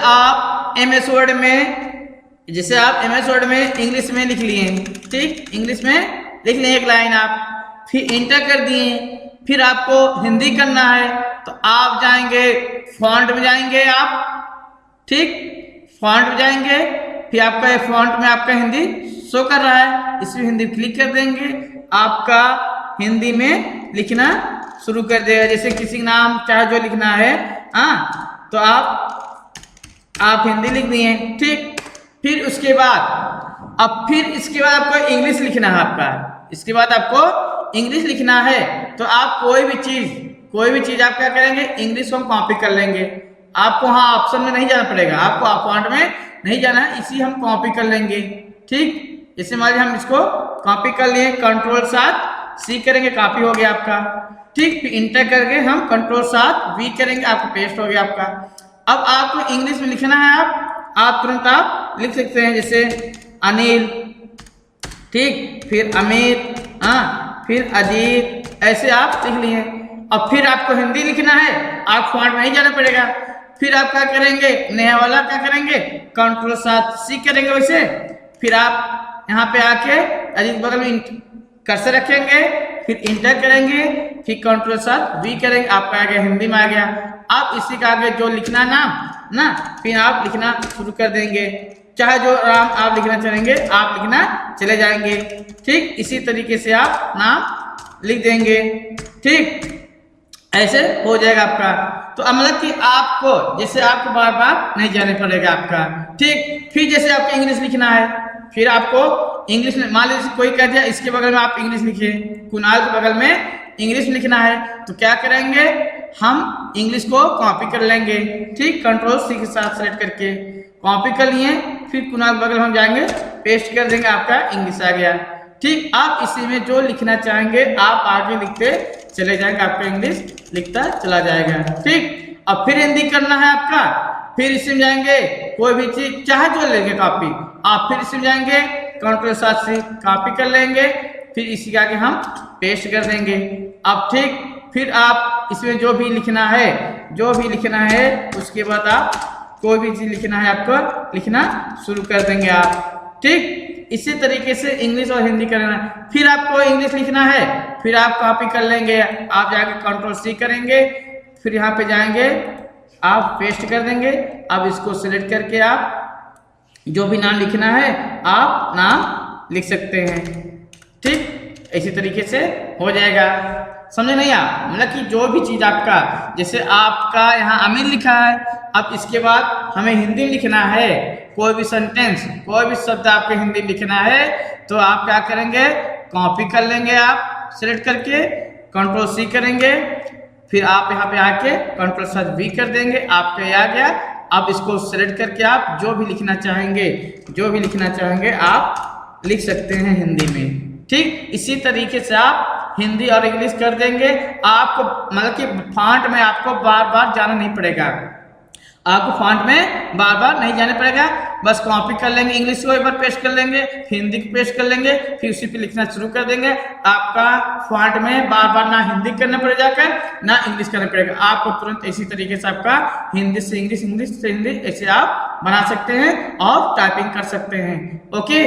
आप MS word में English में लिख लिए, ठीक, इंग्लिश में लिख लिए एक लाइन आप, फिर इंटर कर दिए। फिर आपको हिंदी करना है तो आप जाएंगे फॉन्ट में जाएंगे आप, ठीक, फॉन्ट में जाएंगे। फिर आपका फॉन्ट में आपका हिंदी शो कर रहा है, इसमें हिंदी क्लिक कर देंगे, आपका हिंदी में लिखना शुरू कर देगा। जैसे किसी नाम चाहे जो लिखना है, हाँ, तो आप हिंदी लिख दिए, ठीक। फिर उसके बाद इसके बाद आपको इंग्लिश लिखना है आपका। इसके बाद आपको इंग्लिश लिखना है तो आप कोई भी चीज आप क्या करेंगे, इंग्लिश को हम कॉपी कर लेंगे। आपको वहाँ ऑप्शन में नहीं जाना पड़ेगा, आपको फॉन्ट में नहीं जाना है, इसी हम कॉपी कर लेंगे, ठीक। इसे मान लीजिए हम इसको कॉपी कर लिए, Ctrl+7C करेंगे, कॉपी हो गया आपका, ठीक। फिर इंटर करके हम Ctrl+7V करेंगे, आपका पेस्ट हो गया आपका। अब आपको इंग्लिश में लिखना है, आप तुरंत आप लिख सकते हैं, जैसे अनिल, ठीक, फिर अमित, फिर अजीत, ऐसे आप लिख लिए। अब फिर आपको हिंदी लिखना है, आप फॉन्ट में नहीं जाना पड़ेगा। फिर आप क्या करेंगे, नया वाला क्या करेंगे, Ctrl+7C करेंगे वैसे। फिर आप यहाँ पे आके अजीत बगल में कर्सर रखेंगे, फिर इंटर करेंगे, फिर Ctrl+7V करेंगे, आपका आ गया, हिंदी में आ गया। आप इसी का आगे जो लिखना नाम ना, फिर आप लिखना शुरू कर देंगे, चाहे जो नाम आप लिखना चाहेंगे आप लिखना चले जाएंगे, ठीक। इसी तरीके से आप नाम लिख देंगे, ठीक, ऐसे हो जाएगा आपका। तो मतलब कि आपको जैसे आपको बार बार नहीं जाने पड़ेगा आपका, ठीक। फिर जैसे आपको इंग्लिश लिखना है, फिर आपको इंग्लिश में मान लीजिए कोई कह दिया इसके बगल में आप इंग्लिश लिखिए, कुणाल के बगल में इंग्लिश लिखना है, तो क्या करेंगे, हम इंग्लिश को कॉपी कर लेंगे, ठीक, Ctrl+C के साथ सेलेक्ट करके कॉपी कर लिए। फिर कुणाल के बगल में हम जाएंगे, पेस्ट कर देंगे, आपका इंग्लिश आ गया, ठीक। आप इसी में जो लिखना चाहेंगे आप आगे लिखते चले जाएंगे, आपका इंग्लिश लिखता चला जाएगा, ठीक। अब फिर हिंदी करना है आपका, फिर इसमें जाएंगे, कोई भी चीज चाहे जो लेंगे कॉपी, आप फिर इसमें जाएंगे Ctrl+7C कॉपी कर लेंगे, फिर इसी के आगे हम पेस्ट कर देंगे। अब ठीक, फिर आप इसमें जो भी लिखना है उसके बाद आप कोई भी चीज लिखना है आपको लिखना शुरू कर देंगे आप, ठीक। इसी तरीके से इंग्लिश और हिंदी करना। फिर आपको इंग्लिश लिखना है, फिर आप कॉपी कर लेंगे, आप जाके Ctrl+C करेंगे, फिर यहाँ पे जाएंगे आप पेस्ट कर देंगे। अब इसको सिलेक्ट करके आप जो भी नाम लिखना है आप नाम लिख सकते हैं, ठीक। इसी तरीके से हो जाएगा, समझे नहीं आप, मतलब कि जो भी चीज आपका, जैसे आपका यहाँ अमीर लिखा है, अब इसके बाद हमें हिंदी लिखना है, कोई भी सेंटेंस कोई भी शब्द आपको हिंदी लिखना है तो आप क्या करेंगे, कॉपी कर लेंगे, आप सिलेक्ट करके Ctrl+C करेंगे, फिर आप यहाँ पे आके Ctrl+V कर देंगे, आपका ये आ गया। अब इसको सिलेक्ट करके आप जो भी लिखना चाहेंगे आप लिख सकते हैं हिंदी में, ठीक। इसी तरीके से आप हिंदी और इंग्लिश कर देंगे। आपको मतलब कि फॉन्ट में आपको बार बार जाना नहीं पड़ेगा, बस कॉपी कर लेंगे, इंग्लिश को एक बार पेस्ट कर लेंगे, हिंदी को पेस्ट कर लेंगे, फिर उसी पे लिखना शुरू कर देंगे। आपका फॉन्ट में बार बार ना हिंदी करना पड़ जाकर ना इंग्लिश करना पड़ेगा, आपको तुरंत इसी तरीके से आपका हिंदी से इंग्लिश, इंग्लिश से हिंदी ऐसे आप बना सकते हैं और टाइपिंग कर सकते हैं। ओके।